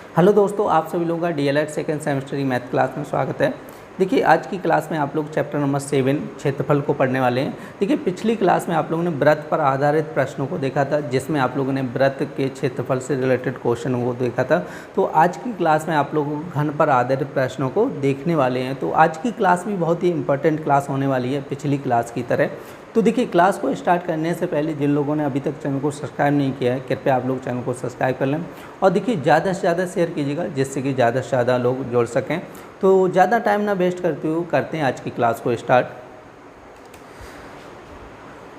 Hello दोस्तों, आप सभी लोगों का डीएलएड सेकेंड सेमेस्टर की मैथ क्लास में स्वागत है। देखिए, आज की क्लास में आप लोग चैप्टर नंबर 7 क्षेत्रफल को पढ़ने वाले हैं। देखिए, पिछली क्लास में आप लोगों ने वृत्त पर आधारित प्रश्नों को देखा था, जिसमें आप लोगों ने वृत्त के क्षेत्रफल से रिलेटेड क्वेश्चन को देखा था। तो आज की क्लास में आप लोग घन पर आधारित प्रश्नों को देखने वाले हैं। तो आज की क्लास भी बहुत ही इंपॉर्टेंट क्लास होने वाली है पिछली क्लास की तरह। तो देखिए, क्लास को स्टार्ट करने से पहले जिन लोगों ने अभी तक चैनल को सब्सक्राइब नहीं किया है, कृपया आप लोग चैनल को सब्सक्राइब कर लें और देखिए ज़्यादा से ज़्यादा शेयर कीजिएगा, जिससे कि ज़्यादा से ज़्यादा लोग जुड़ सकें। तो ज़्यादा टाइम ना वेस्ट करते हुए करते हैं आज की क्लास को स्टार्ट।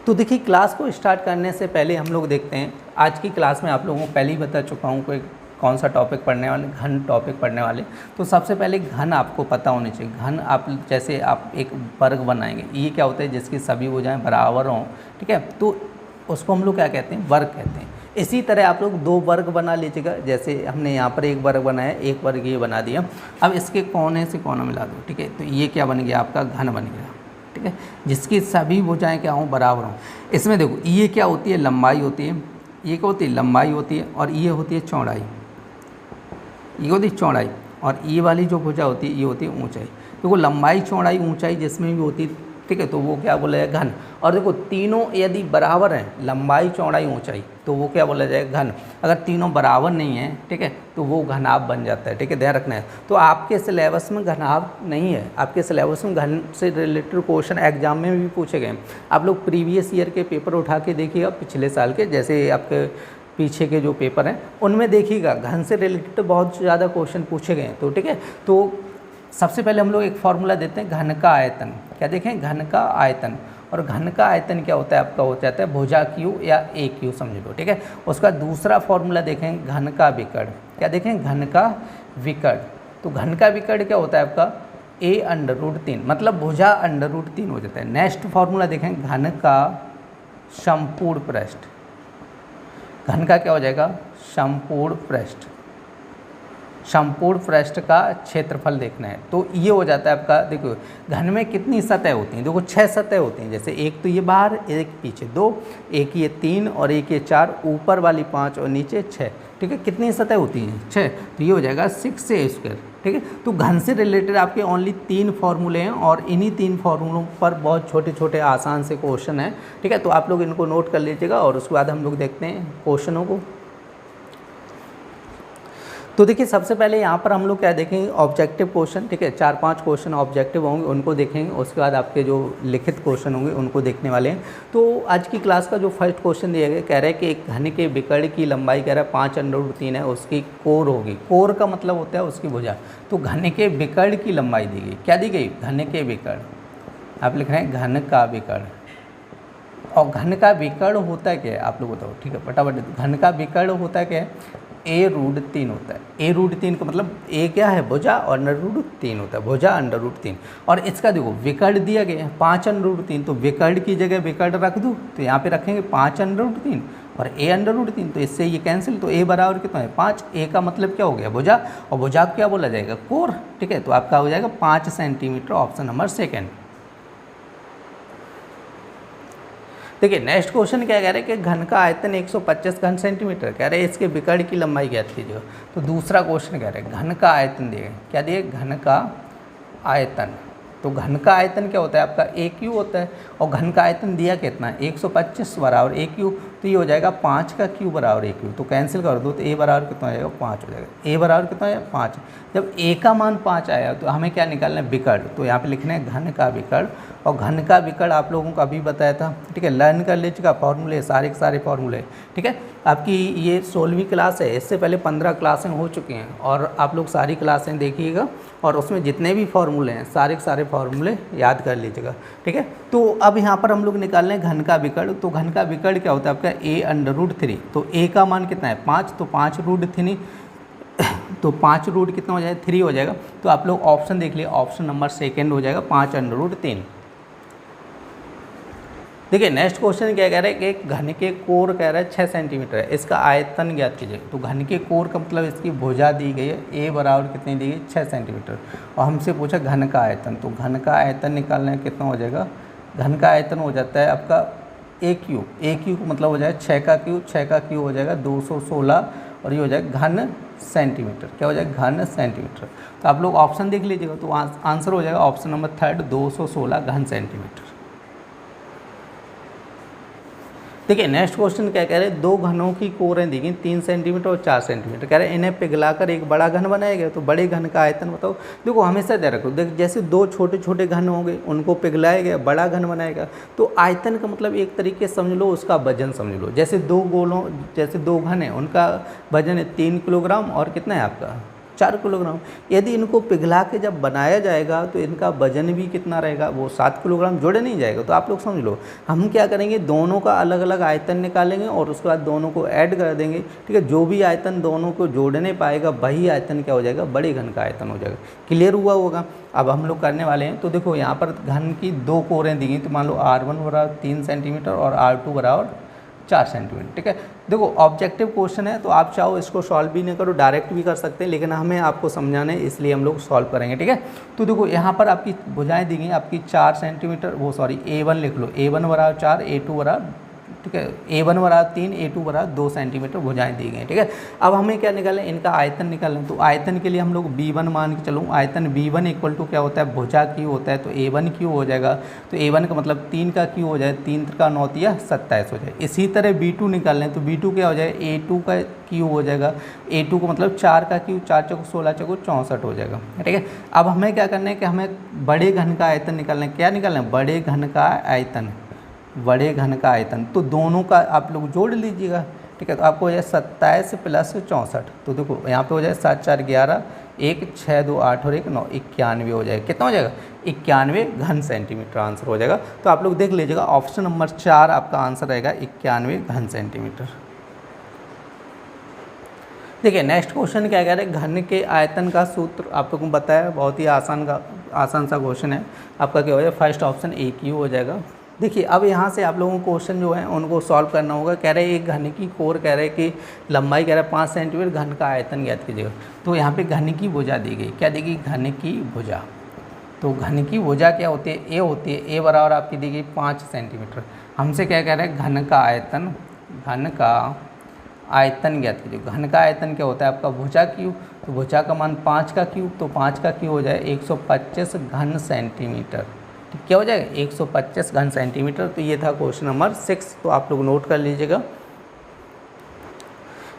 तो देखिए, क्लास को स्टार्ट करने से पहले हम लोग देखते हैं आज की क्लास में आप लोगों को पहले ही बता चुका हूँ कोई कौन सा टॉपिक पढ़ने वाले, घन टॉपिक पढ़ने वाले। तो सबसे पहले घन आपको पता होनी चाहिए। घन आप जैसे आप एक वर्ग बनाएंगे, ये क्या होता है, जिसकी सभी भुजाएं बराबर हों, ठीक है, तो उसको हम लोग क्या कहते हैं, वर्ग कहते हैं। इसी तरह आप लोग दो वर्ग बना लीजिएगा। जैसे हमने यहाँ पर एक वर्ग बनाया, एक वर्ग ये बना दिया। अब इसके कोने से कोना मिला दो, ठीक है, तो ये क्या बन गया, आपका घन बन गया, ठीक है, जिसकी सभी भुजाएं क्या हों, बराबर हों। इसमें देखो, ये क्या होती है, लंबाई होती है, ये क्या होती है, लंबाई होती है, और ये होती है चौड़ाई, ये होती है चौड़ाई, और ये वाली जो भुजा होती है ये होती है ऊंचाई। देखो, लंबाई चौड़ाई ऊंचाई जिसमें भी होती है, ठीक है, तो वो क्या बोला जाएगा, घन। और देखो, तीनों यदि बराबर हैं, लंबाई चौड़ाई ऊंचाई, तो वो क्या बोला जाएगा, घन। अगर तीनों बराबर नहीं है, ठीक है, तो वो घनाभ बन जाता है, ठीक है, ध्यान रखना है। तो आपके सिलेबस में घनाभ नहीं है, आपके सिलेबस में घन से रिलेटेड क्वेश्चन एग्जाम में भी पूछे गए। आप लोग प्रीवियस ईयर के पेपर उठा के देखिएगा, पिछले साल के, जैसे आपके पीछे के जो पेपर हैं उनमें देखिएगा घन से रिलेटेड बहुत ज़्यादा क्वेश्चन पूछे गए हैं। तो ठीक है, तो सबसे पहले हम लोग एक फॉर्मूला देते हैं, घन का आयतन। क्या देखें, घन का आयतन। और घन का आयतन क्या होता है, आपका हो जाता है भुजा क्यू या ए क्यू समझ लो, ठीक है। उसका दूसरा फॉर्मूला देखें, घन का विकर्ण। क्या देखें, घन का विकर्ण। तो घन का विकर्ण क्या होता है आपका, a√3, मतलब भुजा √3 हो जाता है। नेक्स्ट फॉर्मूला देखें, घन का संपूर्ण पृष्ठ। घन का क्या हो जाएगा, संपूर्ण पृष्ठ। संपूर्ण पृष्ठ का क्षेत्रफल देखना है, तो ये हो जाता है आपका। देखो, घन में कितनी सतह होती हैं, देखो 6 सतह होती हैं। जैसे एक तो ये बाहर, एक पीछे 2, एक ये 3 और एक ये 4, ऊपर वाली 5 और नीचे 6, ठीक है। कितनी सतह होती हैं, 6, तो ये हो जाएगा 6a², ठीक है। तो घन से रिलेटेड आपके ओनली 3 फॉर्मूले हैं और इन्हीं 3 फार्मूलों पर बहुत छोटे छोटे आसान से क्वेश्चन हैं, ठीक है। तो आप लोग इनको नोट कर लीजिएगा और उसके बाद हम लोग देखते हैं क्वेश्चनों को। तो देखिए, सबसे पहले यहाँ पर हम लोग क्या देखेंगे, ऑब्जेक्टिव क्वेश्चन, ठीक है। 4-5 क्वेश्चन ऑब्जेक्टिव होंगे, उनको देखेंगे। उसके बाद आपके जो लिखित क्वेश्चन होंगे उनको देखने वाले हैं। तो आज की क्लास का जो फर्स्ट क्वेश्चन दिया गया, कह रहा है कि एक घन के विकर्ण की लंबाई कह रहा है 5√3 है, उसकी कोर होगी। कोर का मतलब होता है उसकी भुजा। तो घन के विकर्ण की लंबाई दी गई, क्या दी गई, घन के विकर्ण। आप लिख रहे हैं घन का विकर्ण। और घन का विकर्ण होता है क्या है, आप लोग बताओ, ठीक है, फटाफट। घन का विकर्ण होता है क्या है, a√3 होता है। a√3 का मतलब a क्या है, भुजा, और √3 होता है, भुजा √3। और इसका देखो विकर्ण दिया गया है 5√3, तो विकर्ण की जगह विकर्ण रख दूँ, तो यहाँ पे रखेंगे 5√3 और a√3, तो इससे ये कैंसिल। तो a बराबर कितना है, 5। a का मतलब क्या हो गया, भुजा, और भुजा को क्या बोला जाएगा, कोर, ठीक है। तो आपका हो जाएगा 5 सेंटीमीटर, ऑप्शन नंबर सेकेंड। देखिए, नेक्स्ट क्वेश्चन क्या कह रहे हैं कि घन का आयतन 125 घन सेंटीमीटर, कह रहे हैं इसके विकर्ण की लंबाई ज्ञात कीजिएगा। तो दूसरा क्वेश्चन कह रहे हैं घन का आयतन दिए, क्या दिए, घन का आयतन। तो घन का आयतन क्या होता है आपका, a³ होता है। और घन का आयतन दिया कितना है, 125 बराबर a³, तो ये हो जाएगा 5 का क्यू बराबर a³। तो कैंसिल कर दो, तो a बराबर कितना हो जाएगा, 5 हो जाएगा। a बराबर कितना है, 5। जब a का मान 5 आया तो हमें क्या निकालना है, विकर्ण। तो यहाँ पे लिखना है घन का विकर्ण। और घन का विकर्ण आप लोगों को अभी बताया था, ठीक है, लर्न कर लीजिएगा फॉर्मूले, सारे के सारे फॉर्मूले, ठीक है। आपकी ये 16वीं क्लास है, इससे पहले 15 क्लासें हो चुकी हैं और आप लोग सारी क्लासें देखिएगा और उसमें जितने भी फॉर्मूले हैं सारे के सारे फॉर्मूले याद कर लीजिएगा, ठीक है। तो अब यहाँ पर हम लोग निकाल रहे हैं घन का विकर्ण। तो घन का विकर्ण क्या होता है आपका, a√3। तो a का मान कितना है, 5, तो 5√3, तो 5 कितना हो जाएगा, 3 हो जाएगा। तो आप लोग ऑप्शन देख लिए, ऑप्शन नंबर सेकेंड हो जाएगा 5√3। देखिए, नेक्स्ट क्वेश्चन क्या कह रहा है कि एक घन के कोर कह रहा है 6 सेंटीमीटर है, इसका आयतन ज्ञात कीजिए। तो घन के कोर का मतलब इसकी भुजा दी गई है, a बराबर कितनी दी गई, 6 सेंटीमीटर। और हमसे पूछा घन का आयतन, तो घन का आयतन निकालना है, कितना हो जाएगा, घन का आयतन हो जाता है आपका a³ का मतलब हो जाएगा 6 का क्यूब, 6 का क्यूब हो जाएगा 216 और ये हो जाएगा घन सेंटीमीटर। क्या हो जाएगा? घन सेंटीमीटर। तो आप लोग ऑप्शन देख लीजिएगा, तो आंसर हो जाएगा ऑप्शन नंबर 3 216 घन सेंटीमीटर। देखिए नेक्स्ट क्वेश्चन क्या कह रहे हैं, दो घनों की कोरें दी गई 3 सेंटीमीटर और 4 सेंटीमीटर। कह रहे हैं इन्हें पिघलाकर एक बड़ा घन बनाया गया, तो बड़े घन का आयतन बताओ। देखो हमेशा ध्यान रखो, देख जैसे दो छोटे छोटे घन होंगे उनको पिघलाया गया, बड़ा घन बनाया गया, तो आयतन का मतलब एक तरीके से समझ लो उसका वजन समझ लो। जैसे दो घन है, उनका वजन है 3 किलोग्राम और कितना है आपका 4 किलोग्राम। यदि इनको पिघला के जब बनाया जाएगा तो इनका वजन भी कितना रहेगा, वो 7 किलोग्राम जोड़े नहीं जाएगा। तो आप लोग समझ लो, हम क्या करेंगे, दोनों का अलग अलग आयतन निकालेंगे और उसके बाद दोनों को ऐड कर देंगे, ठीक है। जो भी आयतन दोनों को जोड़ने पाएगा वही आयतन क्या हो जाएगा, बड़े घन का आयतन हो जाएगा। क्लियर हुआ होगा। अब हम लोग करने वाले हैं, तो देखो यहाँ पर घन की दो कोरें दी गई, तो मान लो R1 बराबर 3 सेंटीमीटर और R2 बराबर 4 सेंटीमीटर, ठीक है। देखो ऑब्जेक्टिव क्वेश्चन है, तो आप चाहो इसको सॉल्व भी नहीं करो, डायरेक्ट भी कर सकते हैं, लेकिन हमें आपको समझाना है इसलिए हम लोग सॉल्व करेंगे, ठीक है। तो देखो यहाँ पर आपकी भुजाएं दी गई आपकी 4 सेंटीमीटर, A1 लिख लो, A1 बराबर 4, A2 बराबर, ठीक है, A1 बराबर 3, A2 बराबर 2 सेंटीमीटर भुजाएं दी गई, ठीक है। अब हमें क्या निकालें, इनका आयतन निकालें। तो आयतन के लिए हम लोग B1 मान के चलूँ, आयतन B1 इक्वल टू क्या होता है, भुजा क्यू होता है, तो A1 क्यू हो जाएगा। तो A1 का मतलब 3 का क्यू हो जाए, 3 का 9 या 27 हो जाए। इसी तरह B2 निकाल लें, तो B2 क्या हो जाए, A2 का क्यू हो जाएगा। A2 का मतलब 4 का क्यू, 4 चौको 16 चौको 64 हो जाएगा, ठीक है। अब हमें क्या करना है कि हमें बड़े घन का आयतन निकालना है। क्या निकालना है, बड़े घन का आयतन, बड़े घन का आयतन। तो दोनों का आप लोग जोड़ लीजिएगा, ठीक है। तो आपको हो जाए 27 प्लस 64, तो देखो यहाँ पे हो जाए 7 4 11, 1 6 2 8 और 1 9, 91 हो जाएगा। कितना हो जाएगा, 91 घन सेंटीमीटर आंसर हो जाएगा। तो आप लोग देख लीजिएगा ऑप्शन नंबर 4 आपका आंसर रहेगा 91 घन सेंटीमीटर। देखिए नेक्स्ट क्वेश्चन क्या कह रहे हैं, घन के आयतन का सूत्र आप लोगों को बताया, बहुत ही आसान सा क्वेश्चन है। आपका क्या हो जाएगा, फर्स्ट ऑप्शन A Q हो जाएगा। देखिए अब यहाँ से आप लोगों को क्वेश्चन जो है उनको सॉल्व करना होगा। कह रहे हैं एक घन की कोर, कह रहे हैं कि लंबाई कह रहा है 5 सेंटीमीटर, घन का आयतन ज्ञात कीजिएगा। तो यहाँ पे घन की भुजा दी गई, क्या दी गई, घन की भुजा। तो घन की भुजा क्या होती है, A होती है। A बराबर आपकी दी गई 5 सेंटीमीटर। हमसे क्या कह रहे हैं, घन का आयतन, घन का आयतन ज्ञात कीजिए। घन का आयतन क्या होता है आपका, भुजा क्यूब। तो भुजा का मान 5 का क्यूब, तो 5 का क्यूब हो जाए 125 घन सेंटीमीटर, ठीक क्या हो जाएगा, 125 घन सेंटीमीटर। तो ये था क्वेश्चन नंबर 6, तो आप लोग नोट कर लीजिएगा।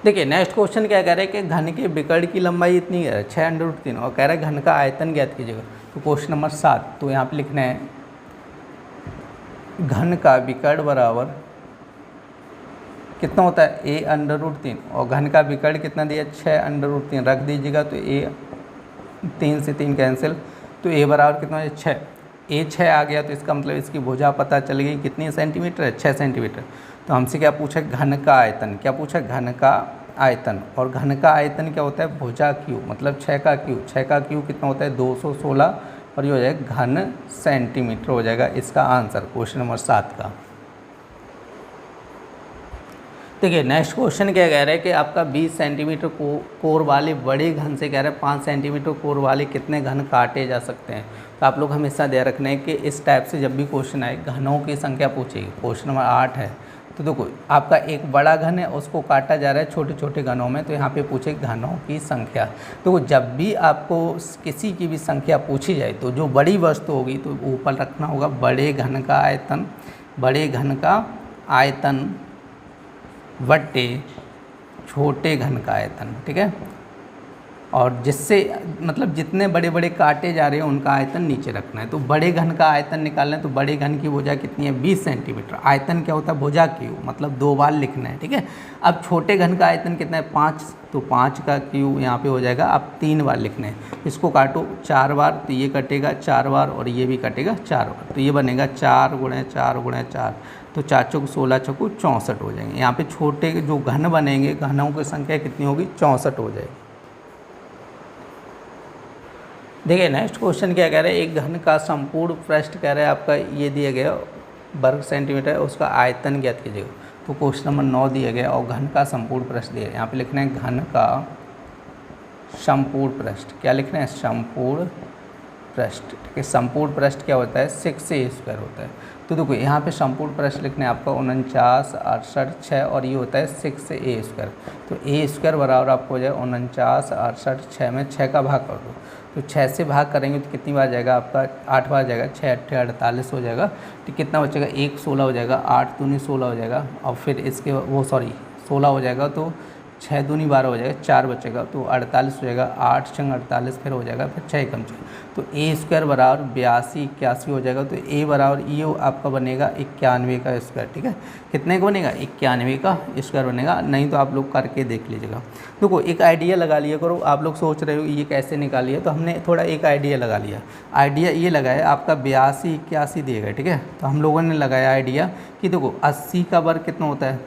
देखिए नेक्स्ट क्वेश्चन क्या कह रहे हैं कि घन के विकर्ण की लंबाई इतनी है 6√3 और कह रहे हैं घन का आयतन ज्ञात कीजिएगा। तो क्वेश्चन नंबर 7, तो यहाँ पे लिखना है घन का विकर्ण बराबर कितना होता है, A√3 और घन का विकर्ण कितना दिया, 6√3 रख दीजिएगा। तो A 3 से 3 कैंसिल, तो A बराबर कितना है 6, A 6 आ गया। तो इसका मतलब इसकी भुजा पता चल गई कितनी सेंटीमीटर है, 6 सेंटीमीटर। तो हमसे क्या पूछा, घन का आयतन, क्या पूछा, घन का आयतन। और घन का आयतन क्या होता है, भुजा क्यूब, मतलब 6 का क्यूब। 6 का क्यूब कितना होता है, 216 और ये हो जाएगा घन सेंटीमीटर हो जाएगा इसका आंसर क्वेश्चन नंबर 7 का। देखिए नेक्स्ट क्वेश्चन क्या कह रहे हैं कि आपका 20 सेंटीमीटर कोर वाले बड़े घन से कह रहे हैं 5 सेंटीमीटर कोर वाले कितने घन काटे जा सकते हैं। तो आप लोग हमेशा ध्यान रखना है कि इस टाइप से जब भी क्वेश्चन आए घनों की संख्या पूछेगी। क्वेश्चन नंबर 8 है, तो देखो आपका एक बड़ा घन है उसको काटा जा रहा है छोटे छोटे घनों में, तो यहाँ पे पूछे घनों की संख्या। तो जब भी आपको किसी की भी संख्या पूछी जाए तो जो बड़ी वस्तु होगी तो ऊपर रखना होगा बड़े घन का आयतन, बड़े घन का आयतन बट्टे छोटे घन का आयतन, ठीक है। और जिससे मतलब जितने बड़े बड़े काटे जा रहे हैं उनका आयतन नीचे रखना है। तो बड़े घन का आयतन निकालना है, तो बड़े घन की भुजा कितनी है, 20 सेंटीमीटर। आयतन क्या होता है, भुजा क्यू, मतलब 2 बार लिखना है, ठीक है। अब छोटे घन का आयतन कितना है, 5, तो 5 का क्यू यहाँ पे हो जाएगा, अब 3 बार लिखना है। इसको काटो 4 बार, तो ये कटेगा 4 बार और ये भी कटेगा 4 बार, तो ये बनेगा 4 × 4 × 4, तो 4 चौक 16 चौको 64 हो जाएंगे। यहाँ पे छोटे जो घन बनेंगे घनों की संख्या कितनी होगी, 64 हो जाएगी। देखिए नेक्स्ट क्वेश्चन क्या कह रहे हैं, एक घन का संपूर्ण पृष्ठ कह रहे हैं आपका ये दिया गया वर्ग सेंटीमीटर, उसका आयतन ज्ञात कीजिएगा। तो क्वेश्चन नंबर 9 दिया गया और घन का संपूर्ण पृष्ठ दिया है। यहाँ पे लिखना है घन का संपूर्ण पृष्ठ, क्या लिखना है, संपूर्ण पृष्ठ, ठीक है। संपूर्ण पृष्ठ क्या होता है 6a² होता है। तो देखो यहाँ पे संपूर्ण पृष्ठ लिखने आपका 49, 68, 6 और ये होता है 6a²। तो a² बराबर आपको हो जाए 49, 68, 6 में 6 का भाग कर दो। तो 6 से भाग करेंगे तो कितनी बार जाएगा आपका 8 बार जाएगा, 6 8 48 हो जाएगा। तो कितना बचेगा 1 16 हो जाएगा, 8 दूनी 16 हो जाएगा और फिर इसके 16 हो जाएगा। तो 6 दूनी 12 हो जाएगा, 4 बचेगा तो 48 हो जाएगा, 8 6 48 फिर हो जाएगा, फिर 6 कम 6 तो a² बराबर 82 81 हो जाएगा। तो a बराबर ये आपका बनेगा 91 का स्क्वायर, ठीक है। कितने का बनेगा 91 का स्क्वायर बनेगा, नहीं तो आप लोग करके देख लीजिएगा। देखो एक आइडिया लगा लिया करो, आप लोग सोच रहे हो ये कैसे निकालिए, तो हमने थोड़ा एक आइडिया लगा लिया। आइडिया ये लगाया आपका 82 81 दिए गए, ठीक है। तो हम लोगों ने लगाया आइडिया कि देखो 80 का वर्ग कितना होता है,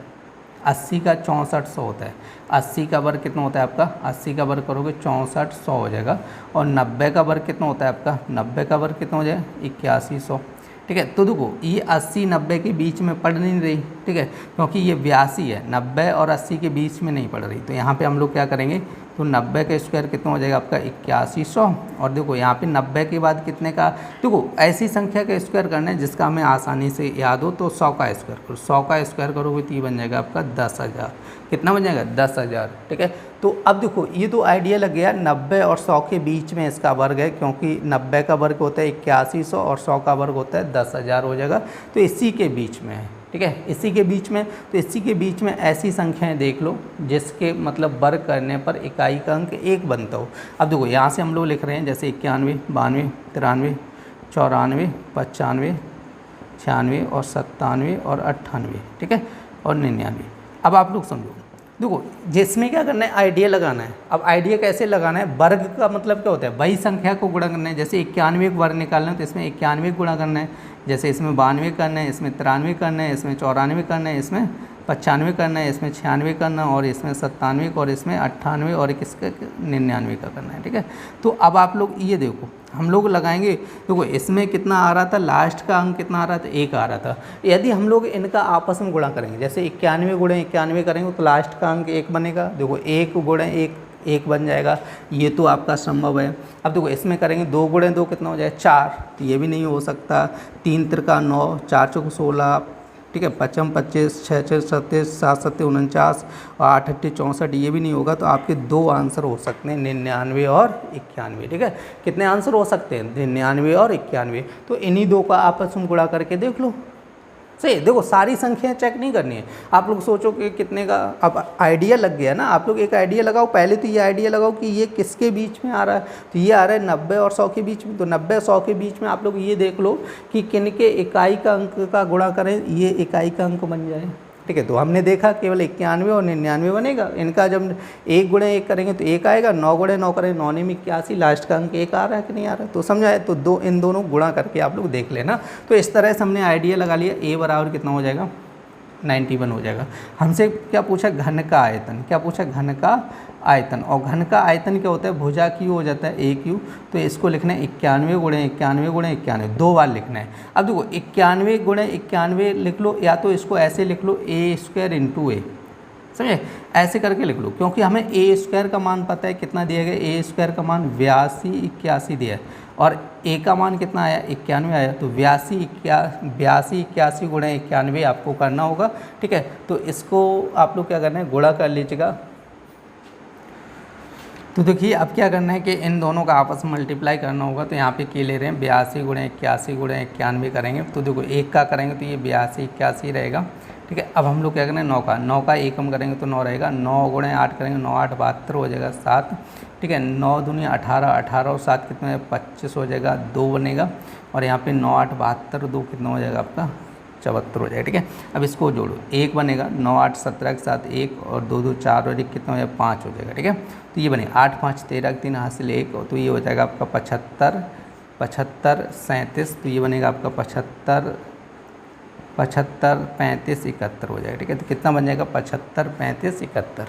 80 का 6400 होता है। 80 का वर्ग कितना होता है आपका, 80 का वर्ग करोगे 6400 हो जाएगा। और 90 का वर्ग कितना होता है आपका, 90 का वर्ग कितना हो जाएगा 8100, ठीक है। तो देखो ये 80 90 के बीच में पढ़ नहीं रही, ठीक है, क्योंकि ये 82 है, 90 और 80 के बीच में नहीं पढ़ रही। तो यहाँ पे हम लोग क्या करेंगे, तो 90 का स्क्वायर कितना हो जाएगा आपका 8100। और देखो यहाँ पे 90 के बाद कितने का, देखो ऐसी संख्या का स्क्वायर करना है जिसका हमें आसानी से याद हो। तो 100 का स्क्वायर करो, 100 का स्क्वायर करोगे तो ये बन जाएगा आपका 10,000। कितना बन जाएगा 10,000, ठीक है। तो अब देखो ये तो आइडिया लग गया 90 और 100 के बीच में इसका वर्ग है, क्योंकि 90 का वर्ग होता है 8100 और 100 का वर्ग होता है 10,000 हो जाएगा। तो इसी के बीच में है, ठीक है, इसी के बीच में। तो इसी के बीच में ऐसी संख्याएं देख लो जिसके मतलब वर्ग करने पर इकाई का अंक 1 बनता हो। अब देखो यहाँ से हम लोग लिख रहे हैं जैसे 91 92 93 94 95 96 और 97 और 98, ठीक है, और 99। अब आप लोग समझो, देखो जिसमें क्या करना है आइडिया लगाना है। अब आइडिया कैसे लगाना है, वर्ग का मतलब क्या होता है, वही संख्या को गुणा करना है। जैसे 91 को वर्ग निकालना है तो इसमें 91 गुणा करना है, जैसे इसमें 92 करना है, इसमें 93 करना है, इसमें 94 करना है, इसमें 95 करना है, इसमें 96 करना और इसमें 97 और इसमें 98 और किसका 99 का करना है, ठीक है। तो अब आप लोग ये देखो हम लोग लगाएंगे, देखो इसमें कितना आ रहा था, लास्ट का अंक कितना आ रहा था 1 आ रहा था। यदि हम लोग इनका आपस में गुणा करेंगे, जैसे 91 गुणे 91 करेंगे तो लास्ट का अंक 1 बनेगा। देखो 1 गुणे 1 बन जाएगा, ये तो आपका संभव है। अब देखो इसमें करेंगे 2 गुणे 2 कितना हो जाएगा 4, तो ये भी नहीं हो सकता। 3 त्रिका 9, 4 चौक 16, ठीक है, 5 25, 6 6 37, 7 7 49 और 8 8 64, ये भी नहीं होगा। तो आपके 2 आंसर हो सकते हैं 99 और 91, ठीक है। कितने आंसर हो सकते हैं 99 और 91। तो इन्हीं दो का आपस में गुणा करके देख लो। सही, देखो सारी संख्याएं चेक नहीं करनी है। आप लोग सोचो कि कितने का, अब आइडिया लग गया ना, आप लोग एक आइडिया लगाओ। पहले तो ये आइडिया लगाओ कि ये किसके बीच में आ रहा है, तो ये आ रहा है 90 और 100 के बीच में। तो 90 100 के बीच में आप लोग ये देख लो कि किनके इकाई का अंक का गुणा करें ये इकाई का अंक बन जाए, ठीक है। तो हमने देखा केवल 91 और 99 बनेगा। इनका जब 1 गुणे 1 करेंगे तो 1 आएगा, 9 गुणे 9 करेंगे 9 में 81, लास्ट का अंक 1 आ रहा है कि नहीं आ रहा है, तो समझा है। तो इन दोनों गुणा करके आप लोग देख लेना। तो इस तरह से हमने आइडिया लगा लिया। ए बराबर कितना हो जाएगा 91 हो जाएगा। हमसे क्या पूछा, घन का आयतन। क्या पूछा, घन का आयतन। और घन का आयतन क्या होता है, भुजा क्यू हो जाता है ए क्यू। तो इसको लिखना है 91 गुणे 91 गुणे 91, 2 बार लिखना है। अब देखो 91 गुणे 91 लिख लो, या तो इसको ऐसे लिख लो a² इंटू ए, समझे, ऐसे करके लिख लो, क्योंकि हमें a² का मान पता है कितना दिया गया। a² का मान 82 81 दिया है और a का मान कितना आया 91 आया। तो 82 81 गुणे 91 आपको करना होगा, ठीक है। तो इसको आप लोग क्या करना है, गुणा कर लीजिएगा। तो देखिए अब क्या करना है कि इन दोनों का आपस में मल्टीप्लाई करना होगा। तो यहाँ पे के ले रहे हैं 82 गुणे 81 गुणे 91 करेंगे। तो देखो 1 का करेंगे तो ये 82 81 रहेगा, ठीक है। अब हम लोग क्या करें 9 का 1 कम करेंगे तो 9 रहेगा। 9 गुणे 8 करेंगे, 9 8 72 हो जाएगा 7, ठीक है। 9 दूनी 18, 18 और 7 कितना है 25 हो जाएगा, 2 बनेगा। और यहाँ पे 9 8 72, 2 कितना हो जाएगा आपका 74 हो जाएगा, ठीक है। अब इसको जोड़ो, 1 बनेगा, 9 8 17 के साथ 1 और 2 2 4 और 1 कितना हो जाएगा 5 हो जाएगा, ठीक है। तो ये बनेगा 8 5 13 3 हासिल 1, तो ये हो जाएगा आपका 75 75 37। तो ये बनेगा आपका 75 35 71 हो जाएगा, ठीक है। तो कितना बन जाएगा 75 35 71।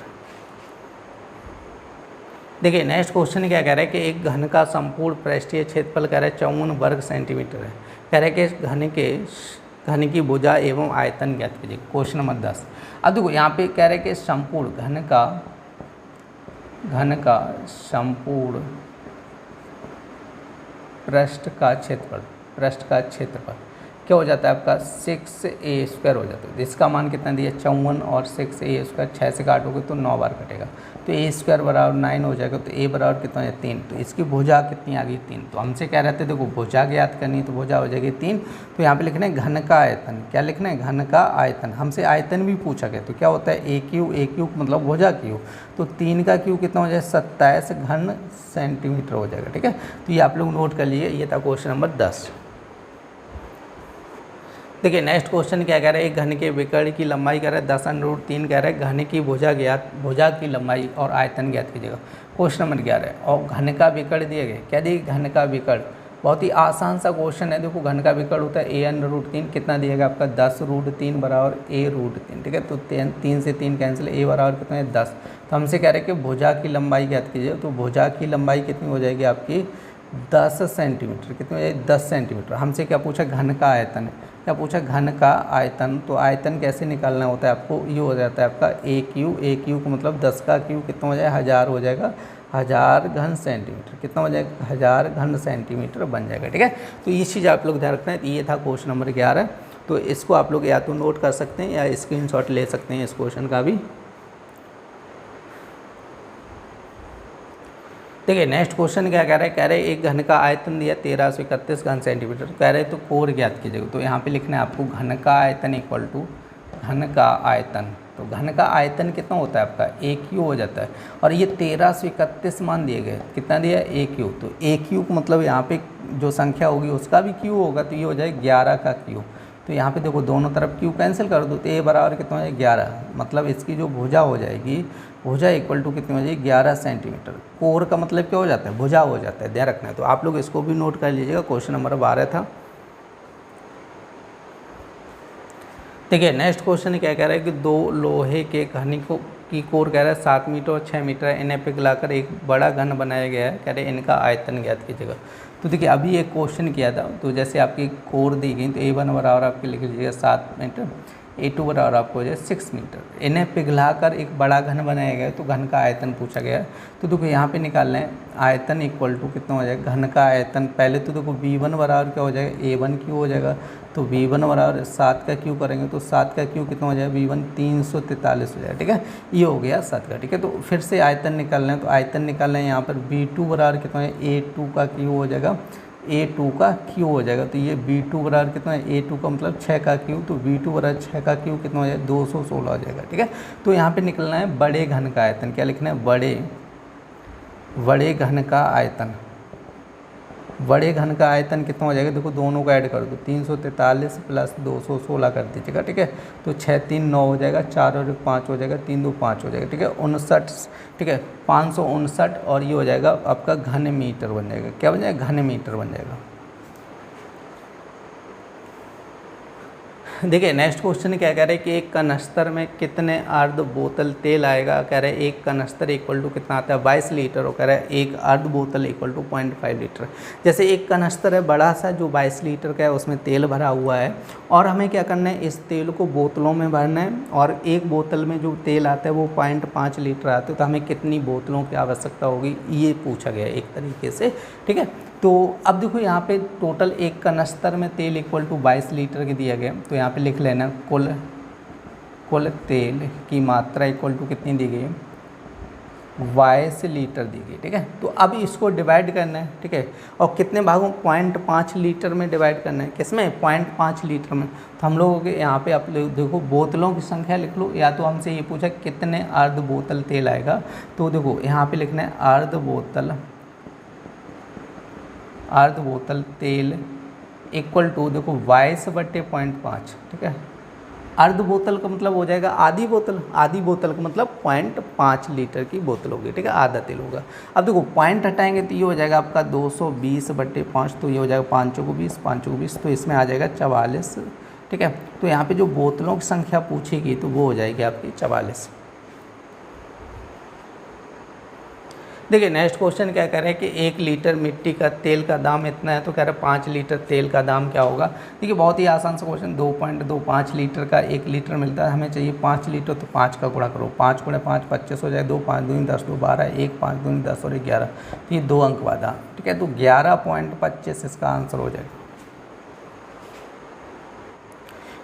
देखिए नेक्स्ट क्वेश्चन क्या कह रहा है कि एक घन का संपूर्ण पृष्ठीय क्षेत्रफल कह रहा है 54 वर्ग सेंटीमीटर है। कह रहा है कि घन की भुजा एवं आयतन ज्ञात कीजिए। Question number 10। अब देखो यहाँ पे कह रहे हैं कि संपूर्ण घन का संपूर्ण पृष्ठ का क्षेत्रफल क्या हो जाता है आपका 6a² हो जाता है। इसका मान कितना दिया 54 और 6a², 6 से काटोगे तो 9 बार कटेगा, तो a² बराबर 9 हो जाएगा। तो a बराबर कितना है 3, तो इसकी भुजा कितनी आ गई 3। तो हमसे कह रहे थे देखो भुजा ज्ञात करनी है, तो भुजा हो जाएगी 3। तो यहाँ पे लिखना है घन का आयतन, क्या लिखना है घन का आयतन। हमसे आयतन भी पूछा गया, तो क्या होता है a³ मतलब भुजा क्यू, तो 3 का क्यू कितना हो जाए 27 घन सेंटीमीटर हो जाएगा। ठीक है, तो ये आप लोग नोट कर लिए, ये था क्वेश्चन नंबर 10। देखिए नेक्स्ट क्वेश्चन क्या कह रहा है, एक घन के विकर्ण की लंबाई कह रहा है 10√3 कह रहा है, घन की भुजा की लंबाई और आयतन ज्ञात कीजिएगा। क्वेश्चन नंबर 11 और घन का विकर्ण दिए गए, क्या दिए घन का विकर्ण, बहुत ही आसान सा क्वेश्चन है। देखो घन का विकर्ण होता है a√3, कितना दिएगा आपका 10√3 बराबर a√3। ठीक है, तो 3 से 3 कैंसिल, a बराबर कितना है 10। तो हमसे कह रहे हैं कि भुजा की लंबाई ज्ञात कीजिए, तो भुजा की लंबाई कितनी हो जाएगी आपकी 10 सेंटीमीटर, कितनी हो जाएगी 10 सेंटीमीटर। हमसे क्या पूछा घन का आयतन, क्या पूछा घन का आयतन, तो आयतन कैसे निकालना होता है आपको, ये हो जाता है आपका a³ को मतलब 10 का क्यू कितना हो जाएगा 1000 हो जाएगा, 1000 घन सेंटीमीटर, कितना हो जाएगा 1000 घन सेंटीमीटर बन जाएगा। ठीक है, तो ये चीज़ आप लोग ध्यान रखना है। ये था क्वेश्चन नंबर 11, तो इसको आप लोग या तो नोट कर सकते हैं या स्क्रीनशॉट ले सकते हैं इस क्वेश्चन का भी। देखिए नेक्स्ट क्वेश्चन क्या कह रहे हैं, एक घन का आयतन दिया 1331 घन सेंटीमीटर, कह रहे हैं तो कोर ज्ञात कीजिएगा। तो यहाँ पे लिखना है आपको घन का आयतन इक्वल टू घन का आयतन, तो घन का आयतन कितना होता है आपका a³ हो जाता है, और ये 1331 मान दिए गए, कितना दिया a³, तो a³ मतलब यहाँ पे जो संख्या होगी उसका भी q होगा, तो ये हो जाएगा 11 का q। तो यहाँ पे देखो दोनों तरफ q कैंसिल कर दो, तो a बराबर कितना हो जाएगा 11, मतलब इसकी जो भुजा हो जाएगी, भुजा इक्वल टू कितनी हो जाएगी 11 सेंटीमीटर। कोर का मतलब क्या हो जाता है भुजा हो जाता है, ध्यान रखना है। तो आप लोग इसको भी नोट कर लीजिएगा, क्वेश्चन नंबर 12 था। देखिए नेक्स्ट क्वेश्चन क्या कह रहा है कि दो लोहे के घन की कोर कह रहा है 7 मीटर और 6 मीटर, इन्हें पिघलाकर एक बड़ा घन बनाया गया है, कह रहे हैं इनका आयतन ज्ञात कीजिएगा। तो देखिए अभी एक क्वेश्चन किया था, तो जैसे आपकी कोर दी गई, तो a1 बराबर आपके लिख लीजिएगा 7 मीटर, a2 बराबर आपको हो जाए 6 मीटर, इन्हें पिघलाकर एक बड़ा घन बनाया गया, तो घन का आयतन पूछा गया है। तो देखो यहाँ पे निकालना है आयतन इक्वल टू कितना हो जाएगा घन का आयतन, पहले तो देखो v1 बराबर क्या हो जाएगा a1 क्यू हो जाएगा, तो v1 बराबर 7 का क्यू करेंगे, तो 7 का क्यू कितना हो जाएगा v1 343 हो जाएगा। ठीक है, ये हो गया 7 का। ठीक है, तो फिर से आयतन निकालना है, तो आयतन निकालना है यहाँ पर v2 बराबर कितना है a2 का क्यू हो जाएगा, a2 का क्यू हो जाएगा, तो ये b2 बराबर कितना है a2 का मतलब 6 का क्यू, तो v2 बराबर 6 का क्यू कितना हो जाएगा 216 हो जाएगा। ठीक है, तो यहाँ पे निकलना है बड़े घन का आयतन, क्या लिखना है बड़े घन का आयतन, बड़े घन का आयतन कितना हो जाएगा, देखो दोनों को ऐड कर दो, 343 प्लस 216 कर दीजिएगा। ठीक है, तो 6 3 9 हो जाएगा, 4 और 5 हो जाएगा, 3 2 5 हो जाएगा। ठीक है, 59, ठीक है 559, और ये हो जाएगा आपका घन मीटर बन जाएगा, क्या बन जाएगा घन मीटर बन जाएगा। देखिए नेक्स्ट क्वेश्चन क्या कह रहे हैं कि एक कनस्तर में कितने अर्ध बोतल तेल आएगा, कह रहे हैं एक कनस्तर इक्वल टू कितना आता है 22 लीटर, और कह रहा है एक अर्ध बोतल इक्वल टू 0.5 लीटर। जैसे एक कनस्तर है बड़ा सा जो 22 लीटर का है, उसमें तेल भरा हुआ है, और हमें क्या करना है इस तेल को बोतलों में भरना है, और एक बोतल में जो तेल आता है वो 0.5 लीटर आता है, तो हमें कितनी बोतलों की आवश्यकता होगी ये पूछा गया एक तरीके से। ठीक है, तो अब देखो यहाँ पे टोटल एक कनस्तर में तेल इक्वल टू 22 लीटर के दिया गया, तो यहाँ पे लिख लेना कुल तेल की मात्रा इक्वल टू कितनी दी गई है 22 लीटर दी गई। ठीक है, तो अब इसको डिवाइड करना है। ठीक है, और कितने भागों 0.5 लीटर में डिवाइड करना है, किसमें 0.5 लीटर में। तो हम लोगों के यहाँ पे आप लोग देखो बोतलों की संख्या लिख लो, या तो हमसे ये पूछा कितने अर्ध बोतल तेल आएगा, तो देखो यहाँ पे लिखना है अर्ध बोतल तेल इक्वल टू देखो 22/0.5। ठीक है, अर्ध बोतल का मतलब हो जाएगा आधी बोतल का मतलब 0.5 लीटर की बोतल होगी। ठीक है, आधा तेल होगा। अब देखो पॉइंट हटाएंगे तो ये हो जाएगा आपका 220/5, तो ये हो जाएगा 5 चौको 20, 5 चौको 20, तो इसमें आ जाएगा 44। ठीक है, तो यहाँ पे जो बोतलों की संख्या पूछेगी तो वो हो जाएगी आपकी 44। देखिए नेक्स्ट क्वेश्चन क्या कह रहे हैं कि 1 लीटर मिट्टी का तेल का दाम इतना है, तो कह रहे हैं 5 लीटर तेल का दाम क्या होगा। देखिए बहुत ही आसान सा क्वेश्चन, 2.25 लीटर का 1 लीटर मिलता है, हमें चाहिए 5 लीटर, तो 5 का गुणा करो, 5 गुणे 5 25 हो जाए, 2 5 दूनी 10, 2 12, 1 5 दूनी 10 और 11, तो ये 2 अंक वाला, ठीक है, तो 11.25 इसका आंसर हो जाएगा।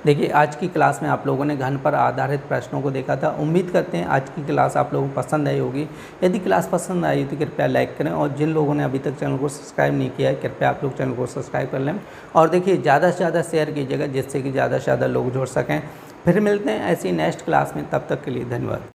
देखिए आज की क्लास में आप लोगों ने घन पर आधारित प्रश्नों को देखा था। उम्मीद करते हैं आज की क्लास आप लोगों को पसंद आई होगी। यदि क्लास पसंद आई तो कृपया लाइक करें, और जिन लोगों ने अभी तक चैनल को सब्सक्राइब नहीं किया है कृपया आप लोग चैनल को सब्सक्राइब कर लें, और देखिए ज़्यादा से ज़्यादा शेयर कीजिएगा जिससे कि ज़्यादा से ज़्यादा लोग जुड़ सकें। फिर मिलते हैं ऐसी नेक्स्ट क्लास में, तब तक के लिए धन्यवाद।